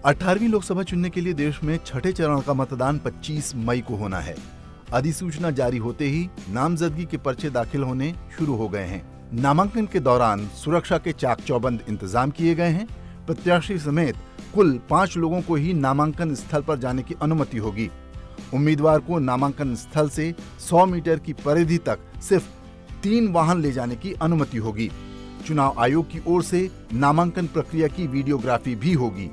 18वीं लोकसभा चुनने के लिए देश में छठे चरण का मतदान 25 मई को होना है। अधिसूचना जारी होते ही नामजदगी के पर्चे दाखिल होने शुरू हो गए हैं। नामांकन के दौरान सुरक्षा के चाक चौबंद इंतजाम किए गए हैं। प्रत्याशी समेत कुल 5 लोगों को ही नामांकन स्थल पर जाने की अनुमति होगी। उम्मीदवार को नामांकन स्थल से 100 मीटर की परिधि तक सिर्फ 3 वाहन ले जाने की अनुमति होगी। चुनाव आयोग की ओर से नामांकन प्रक्रिया की वीडियोग्राफी भी होगी।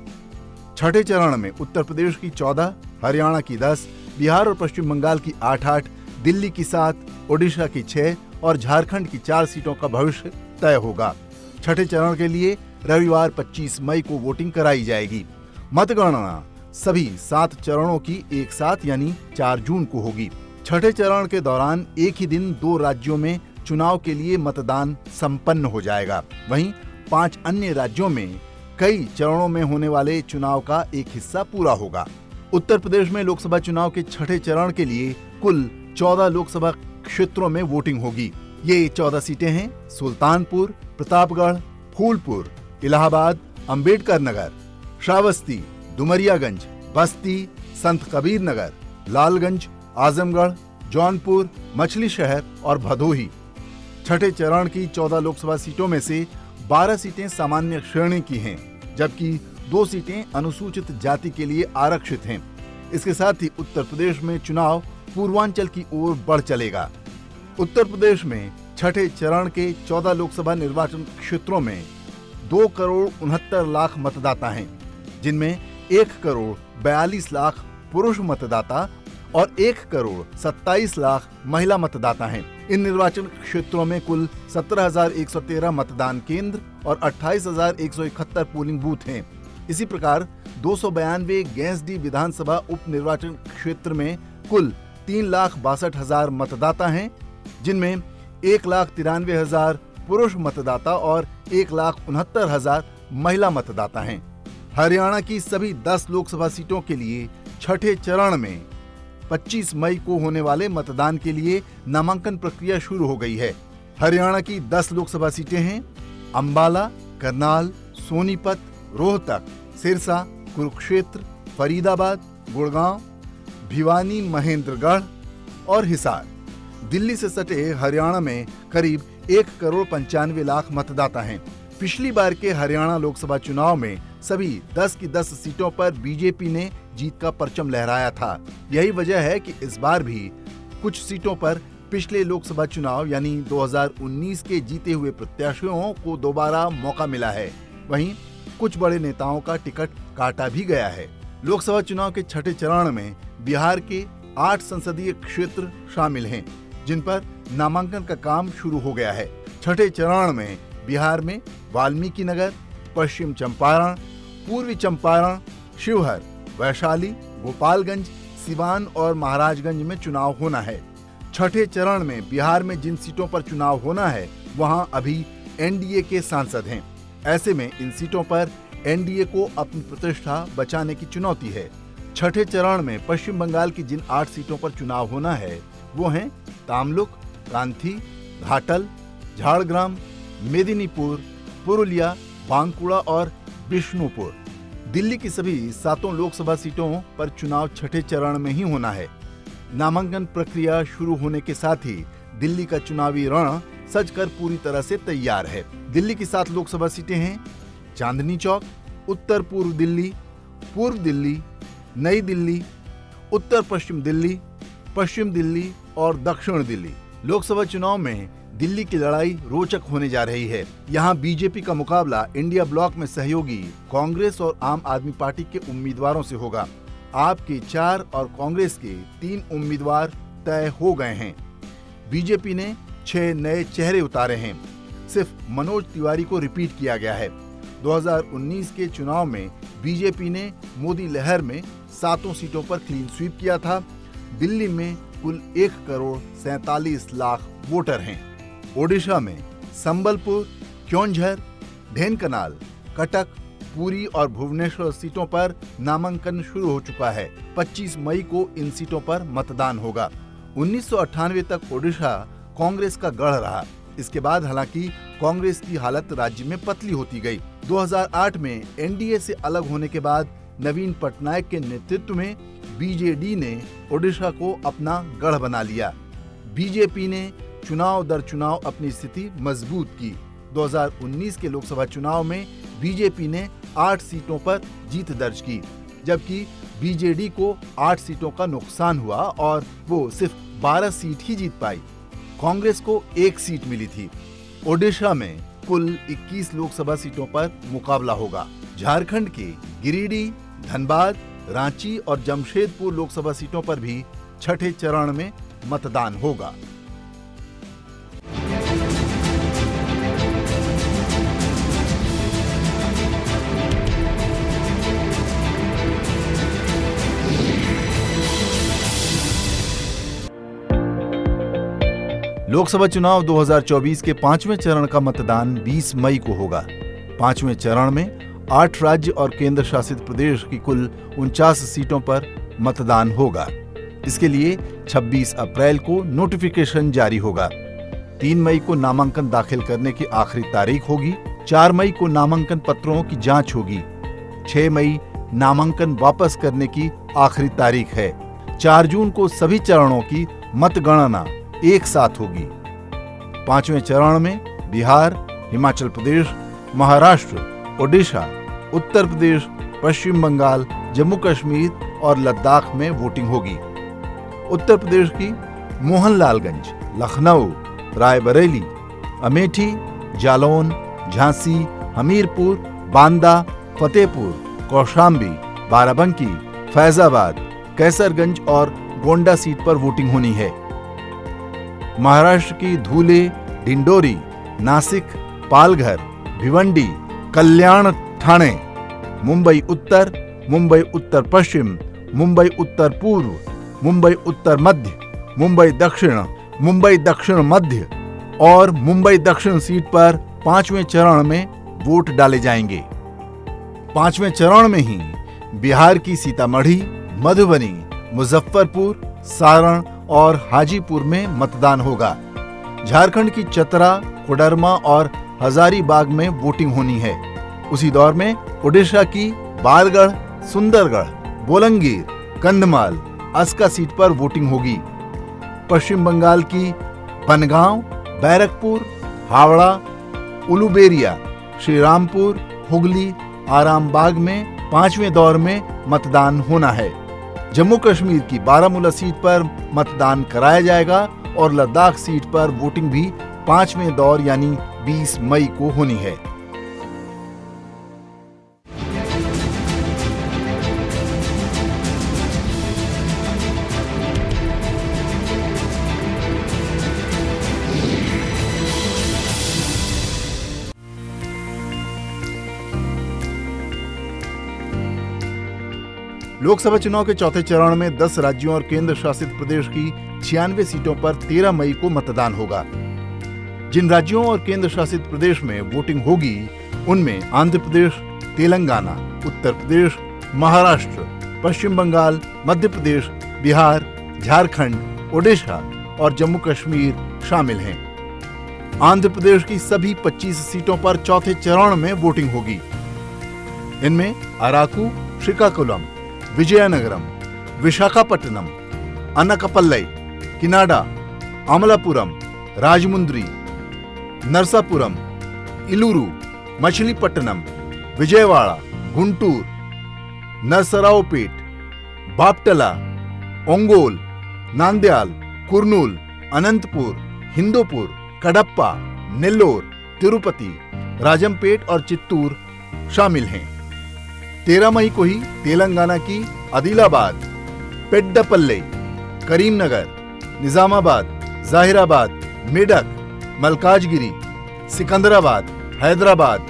छठे चरण में उत्तर प्रदेश की 14, हरियाणा की 10, बिहार और पश्चिम बंगाल की 8-8, दिल्ली की 7, ओडिशा की 6 और झारखंड की 4 सीटों का भविष्य तय होगा। छठे चरण के लिए रविवार 25 मई को वोटिंग कराई जाएगी। मतगणना सभी 7 चरणों की एक साथ यानी 4 जून को होगी। छठे चरण के दौरान एक ही दिन 2 राज्यों में चुनाव के लिए मतदान संपन्न हो जाएगा। वहीं 5 अन्य राज्यों में कई चरणों में होने वाले चुनाव का एक हिस्सा पूरा होगा। उत्तर प्रदेश में लोकसभा चुनाव के छठे चरण के लिए कुल 14 लोकसभा क्षेत्रों में वोटिंग होगी। ये 14 सीटें हैं सुल्तानपुर, प्रतापगढ़, फूलपुर, इलाहाबाद, अंबेडकर नगर, श्रावस्ती, डुमरियागंज, बस्ती, संत कबीर नगर, लालगंज, आजमगढ़, जौनपुर, मछली शहर और भदोही। छठे चरण की 14 लोकसभा सीटों में से 12 सीटें सामान्य श्रेणी की हैं, जबकि 2 सीटें अनुसूचित जाति के लिए आरक्षित हैं। इसके साथ ही उत्तर प्रदेश में चुनाव पूर्वांचल की ओर बढ़ चलेगा। उत्तर प्रदेश में छठे चरण के 14 लोकसभा निर्वाचन क्षेत्रों में 2,69,00,000 मतदाता हैं, जिनमें 1,42,00,000 पुरुष मतदाता और 1,27,00,000 महिला मतदाता हैं। इन निर्वाचन क्षेत्रों में कुल 17,113 मतदान केंद्र और 28,171 पोलिंग बूथ हैं। इसी प्रकार 292 गैंसडी विधानसभा उप निर्वाचन क्षेत्र में कुल 3,62,000 मतदाता हैं, जिनमें 1,93,000 पुरुष मतदाता और 1,69,000 महिला मतदाता हैं। हरियाणा की सभी 10 लोकसभा सीटों के लिए छठे चरण में 25 मई को होने वाले मतदान के लिए नामांकन प्रक्रिया शुरू हो गई है। हरियाणा की 10 लोकसभा सीटें हैं अंबाला, करनाल, सोनीपत, रोहतक, सिरसा, कुरुक्षेत्र, फरीदाबाद, गुड़गांव, भिवानी, महेंद्रगढ़ और हिसार। दिल्ली से सटे हरियाणा में करीब 1,95,00,000 मतदाता हैं। पिछली बार के हरियाणा लोकसभा चुनाव में सभी 10 की 10 सीटों पर बीजेपी ने जीत का परचम लहराया था। यही वजह है कि इस बार भी कुछ सीटों पर पिछले लोकसभा चुनाव यानी 2019 के जीते हुए प्रत्याशियों को दोबारा मौका मिला है। वहीं कुछ बड़े नेताओं का टिकट काटा भी गया है। लोकसभा चुनाव के छठे चरण में बिहार के 8 संसदीय क्षेत्र शामिल हैं, जिन पर नामांकन का काम शुरू हो गया है। छठे चरण में बिहार में वाल्मीकि नगर, पश्चिम चंपारण, पूर्वी चंपारण, शिवहर, वैशाली, गोपालगंज, सिवान और महाराजगंज में चुनाव होना है। छठे चरण में बिहार में जिन सीटों पर चुनाव होना है, वहां अभी एनडीए के सांसद हैं। ऐसे में इन सीटों पर एनडीए को अपनी प्रतिष्ठा बचाने की चुनौती है। छठे चरण में पश्चिम बंगाल की जिन 8 सीटों पर चुनाव होना है, वो हैं तामलुक, कांथी, घाटल, झाड़ग्राम, मेदिनीपुर, पुरुलिया, बांकुड़ा और बिष्णुपुर। दिल्ली की सभी 7 लोकसभा सीटों पर चुनाव छठे चरण में ही होना है। नामांकन प्रक्रिया शुरू होने के साथ ही दिल्ली का चुनावी रण सजकर पूरी तरह से तैयार है। दिल्ली की 7 लोकसभा सीटें हैं चांदनी चौक, उत्तर पूर्व दिल्ली, नई दिल्ली, उत्तर पश्चिम दिल्ली, पश्चिम दिल्ली और दक्षिण दिल्ली। लोकसभा चुनाव में दिल्ली की लड़ाई रोचक होने जा रही है। यहाँ बीजेपी का मुकाबला इंडिया ब्लॉक में सहयोगी कांग्रेस और आम आदमी पार्टी के उम्मीदवारों से होगा। आप के 4 और कांग्रेस के 3 उम्मीदवार तय हो गए हैं। बीजेपी ने 6 नए चेहरे उतारे हैं। सिर्फ मनोज तिवारी को रिपीट किया गया है। 2019 के चुनाव में बीजेपी ने मोदी लहर में 7 सीटों पर क्लीन स्वीप किया था। दिल्ली में कुल 1,47,00,000 वोटर हैं। ओडिशा में संबलपुर, क्योंझर, ढेनकनाल, कटक, पुरी और भुवनेश्वर सीटों पर नामांकन शुरू हो चुका है। 25 मई को इन सीटों पर मतदान होगा। 1998 तक ओडिशा कांग्रेस का गढ़ रहा। इसके बाद हालांकि कांग्रेस की हालत राज्य में पतली होती गई। 2008 में एनडीए से अलग होने के बाद नवीन पटनायक के नेतृत्व में बीजेडी ने ओडिशा को अपना गढ़ बना लिया। बीजेपी ने चुनाव दर चुनाव अपनी स्थिति मजबूत की। 2019 के लोकसभा चुनाव में बीजेपी ने 8 सीटों पर जीत दर्ज की, जबकि बीजेडी को 8 सीटों का नुकसान हुआ और वो सिर्फ 12 सीट ही जीत पाई। कांग्रेस को 1 सीट मिली थी। ओडिशा में कुल 21 लोकसभा सीटों पर मुकाबला होगा। झारखंड के गिरिडीह, धनबाद, रांची और जमशेदपुर लोकसभा सीटों पर भी छठे चरण में मतदान होगा। लोकसभा चुनाव 2024 के 5वें चरण का मतदान 20 मई को होगा। 5वें चरण में 8 राज्य और केंद्र शासित प्रदेश की कुल 49 सीटों पर मतदान होगा। इसके लिए 26 अप्रैल को नोटिफिकेशन जारी होगा। 3 मई को नामांकन दाखिल करने की आखिरी तारीख होगी। 4 मई को नामांकन पत्रों की जांच होगी। 6 मई नामांकन वापस करने की आखिरी तारीख है। 4 जून को सभी चरणों की मतगणना एक साथ होगी। 5वें चरण में बिहार, हिमाचल प्रदेश, महाराष्ट्र, ओडिशा, उत्तर प्रदेश, पश्चिम बंगाल, जम्मू कश्मीर और लद्दाख में वोटिंग होगी। उत्तर प्रदेश की मोहनलालगंज, लखनऊ, रायबरेली, अमेठी, जालौन, झांसी, हमीरपुर, बांदा, फतेहपुर, कौशाम्बी, बाराबंकी, फैजाबाद, कैसरगंज और गोंडा सीट पर वोटिंग होनी है। महाराष्ट्र की धुले, डिंडोरी, नासिक, पालघर, भिवंडी, कल्याण, ठाणे, मुंबई उत्तर, मुंबई उत्तर पश्चिम, मुंबई उत्तर पूर्व, मुंबई उत्तर मध्य, मुंबई दक्षिण, मुंबई दक्षिण मध्य और मुंबई दक्षिण सीट पर 5वें चरण में वोट डाले जाएंगे। 5वें चरण में ही बिहार की सीतामढ़ी, मधुबनी, मुजफ्फरपुर, सारण और हाजीपुर में मतदान होगा। झारखंड की चतरा, कोडरमा और हजारीबाग में वोटिंग होनी है। उसी दौर में ओडिशा की बारगढ़, सुंदरगढ़, बोलंगीर, कंधमाल, अस्का सीट पर वोटिंग होगी। पश्चिम बंगाल की बनगांव, बैरकपुर, हावड़ा, उलुबेरिया, श्रीरामपुर, हुगली, आरामबाग में 5वें दौर में मतदान होना है। जम्मू कश्मीर की बारामूला सीट पर मतदान कराया जाएगा और लद्दाख सीट पर वोटिंग भी 5वें दौर यानी 20 मई को होनी है। लोकसभा चुनाव के चौथे चरण में 10 राज्यों और केंद्र शासित प्रदेश की 96 सीटों पर 13 मई को मतदान होगा। जिन राज्यों और केंद्र शासित प्रदेश में वोटिंग होगी उनमें आंध्र प्रदेश, तेलंगाना, उत्तर प्रदेश, महाराष्ट्र, पश्चिम बंगाल, मध्य प्रदेश, बिहार, झारखंड, ओडिशा और जम्मू कश्मीर शामिल हैं। आंध्र प्रदेश की सभी 25 सीटों पर चौथे चरण में वोटिंग होगी। इनमें अराकू, श्रीकाकुलम, विजयनगरम, विशाखापट्टनम, अनकपल्लई, किनाडा, अमलापुरम, राजमुंद्री, नरसापुरम, इलूरू, मछलीपट्टनम, विजयवाड़ा, गुंटूर, नरसरावपेट, बापटला, ओंगोल, नांदयाल, कुर्नूल, अनंतपुर, हिंदूपुर, कडप्पा, नेल्लोर, तिरुपति, राजमपेट और चित्तूर शामिल हैं। 13 मई को ही तेलंगाना की आदिलाबाद, पेड्डापल्ली, करीमनगर, निजामाबाद, जाहिराबाद, मेडक, मलकाजगिरी, सिकंदराबाद, हैदराबाद,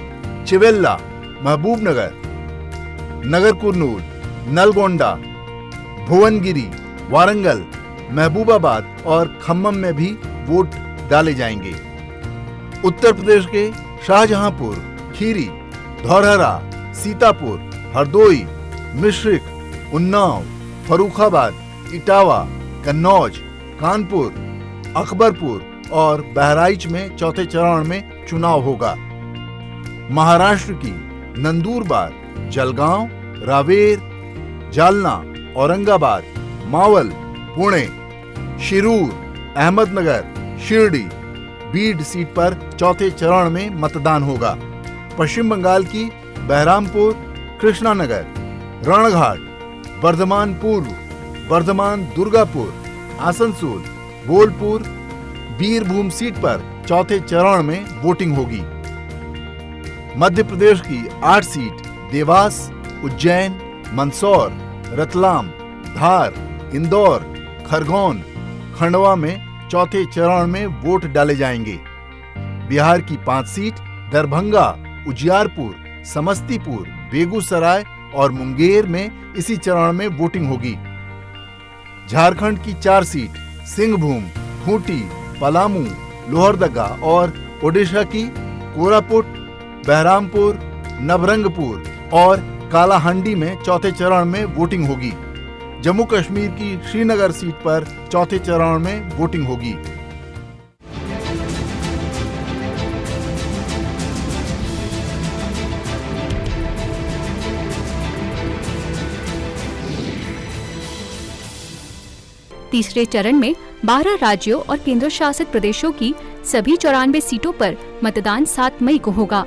चिवेल्ला, महबूबनगर, नगर कुर्नूल, नलगोंडा, भुवनगिरी, वारंगल, महबूबाबाद और खम्मम में भी वोट डाले जाएंगे। उत्तर प्रदेश के शाहजहांपुर, खीरी, धौरहरा, सीतापुर, हरदोई, मिश्रिक, उन्नाव, फर्रुखाबाद, इटावा, कन्नौज, कानपुर, अकबरपुर और बहराइच में चौथे चरण में चुनाव होगा। महाराष्ट्र की नंदुरबार, जलगांव, रावेर, जालना, औरंगाबाद, मावल, पुणे, शिरूर, अहमदनगर, शिरडी, बीड सीट पर चौथे चरण में मतदान होगा। पश्चिम बंगाल की बहरामपुर, कृष्णानगर, रणघाट, बर्धमान पूर्व, बर्धमान दुर्गापुर, आसनसोल, बोलपुर, बीरभूम सीट पर चौथे चरण में वोटिंग होगी। मध्य प्रदेश की 8 सीट देवास, उज्जैन, मंदसौर, रतलाम, धार, इंदौर, खरगोन, खंडवा में चौथे चरण में वोट डाले जाएंगे। बिहार की 5 सीट दरभंगा, उजियारपुर, समस्तीपुर, बेगूसराय और मुंगेर में इसी चरण में वोटिंग होगी। झारखंड की 4 सीट सिंहभूम, खूंटी, पलामू, लोहरदगा और ओडिशा की कोरापुट, बहरामपुर, नवरंगपुर और कालाहांडी में चौथे चरण में वोटिंग होगी। जम्मू कश्मीर की श्रीनगर सीट पर चौथे चरण में वोटिंग होगी। तीसरे चरण में 12 राज्यों और केंद्र शासित प्रदेशों की सभी 94 सीटों पर मतदान 7 मई को होगा।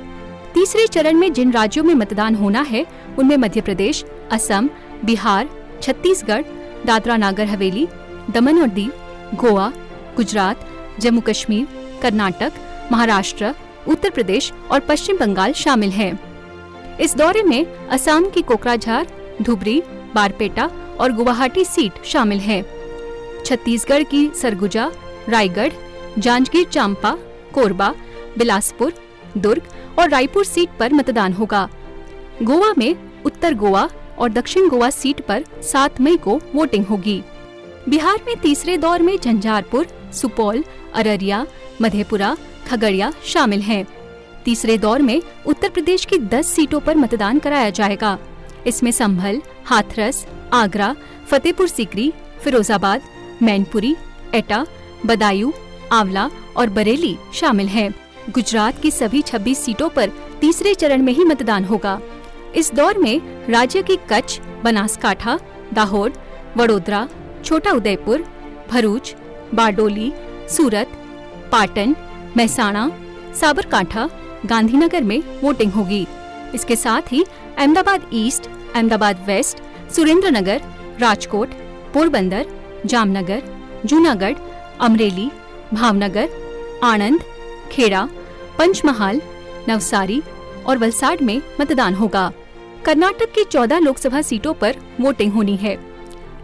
तीसरे चरण में जिन राज्यों में मतदान होना है उनमें मध्य प्रदेश, असम, बिहार, छत्तीसगढ़, दादरा नागर हवेली, दमन और दीव, गोवा, गुजरात, जम्मू कश्मीर, कर्नाटक, महाराष्ट्र, उत्तर प्रदेश और पश्चिम बंगाल शामिल हैं। इस दौरे में असम की कोकराझार, धुबरी, बारपेटा और गुवाहाटी सीट शामिल है। छत्तीसगढ़ की सरगुजा, रायगढ़, जांजगीर चांपा, कोरबा, बिलासपुर, दुर्ग और रायपुर सीट पर मतदान होगा। गोवा में उत्तर गोवा और दक्षिण गोवा सीट पर 7 मई को वोटिंग होगी। बिहार में तीसरे दौर में झंझारपुर, सुपौल, अररिया, मधेपुरा, खगड़िया शामिल हैं। तीसरे दौर में उत्तर प्रदेश की 10 सीटों पर मतदान कराया जाएगा। इसमें संभल, हाथरस, आगरा, फतेहपुर सीकरी, फिरोजाबाद, मैनपुरी, एटा, बदायूं, आंवला और बरेली शामिल हैं। गुजरात की सभी 26 सीटों पर तीसरे चरण में ही मतदान होगा। इस दौर में राज्य की कच्छ, बनासकांठा, दाहोद, वडोदरा, छोटा उदयपुर, भरूच, बारडोली, सूरत, पाटन, महसाणा, साबरकांठा, गांधीनगर में वोटिंग होगी। इसके साथ ही अहमदाबाद ईस्ट, अहमदाबाद वेस्ट, सुरेंद्रनगर, राजकोट, पोरबंदर, जामनगर, जूनागढ़, अमरेली, भावनगर, आणंद, खेड़ा, पंचमहाल, नवसारी और वलसाड में मतदान होगा। कर्नाटक की 14 लोकसभा सीटों पर वोटिंग होनी है।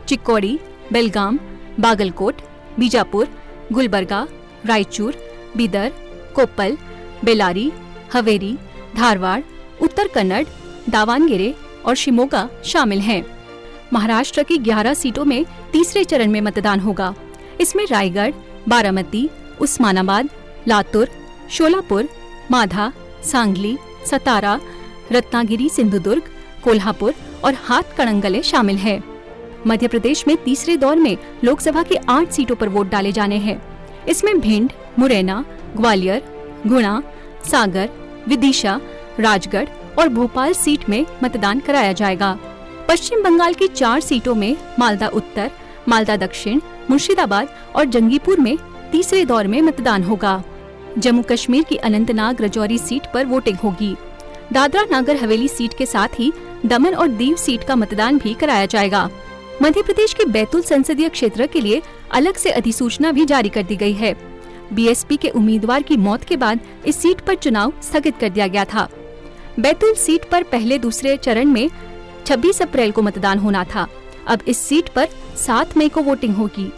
चिक्कोड़ी, बेलगाम, बागलकोट, बीजापुर, गुलबर्गा, रायचूर, बीदर, कोप्पल, बेलारी, हवेरी, धारवाड़, उत्तर कन्नड़, दावणगेरे और शिमोगा शामिल हैं। महाराष्ट्र की 11 सीटों में तीसरे चरण में मतदान होगा। इसमें रायगढ़, बारामती, उस्मानाबाद, लातुर, शोलापुर, माधा, सांगली, सतारा, रत्नागिरी, सिंधुदुर्ग, कोल्हापुर और हाथकणंगले शामिल हैं। मध्य प्रदेश में तीसरे दौर में लोकसभा की 8 सीटों पर वोट डाले जाने हैं। इसमें भिंड, मुरैना, ग्वालियर, गुना, सागर, विदिशा, राजगढ़ और भोपाल सीट में मतदान कराया जाएगा। पश्चिम बंगाल की 4 सीटों में मालदा उत्तर, मालदा दक्षिण, मुर्शिदाबाद और जंगीपुर में तीसरे दौर में मतदान होगा। जम्मू कश्मीर की अनंतनाग राजौरी सीट पर वोटिंग होगी। दादरा नागर हवेली सीट के साथ ही दमन और दीव सीट का मतदान भी कराया जाएगा। मध्य प्रदेश के बैतूल संसदीय क्षेत्र के लिए अलग से अधिसूचना भी जारी कर दी गई है। बीएसपी के उम्मीदवार की मौत के बाद इस सीट पर चुनाव स्थगित कर दिया गया था। बैतूल सीट पर पहले दूसरे चरण में 26 अप्रैल को मतदान होना था। अब इस सीट पर 7 मई को वोटिंग होगी।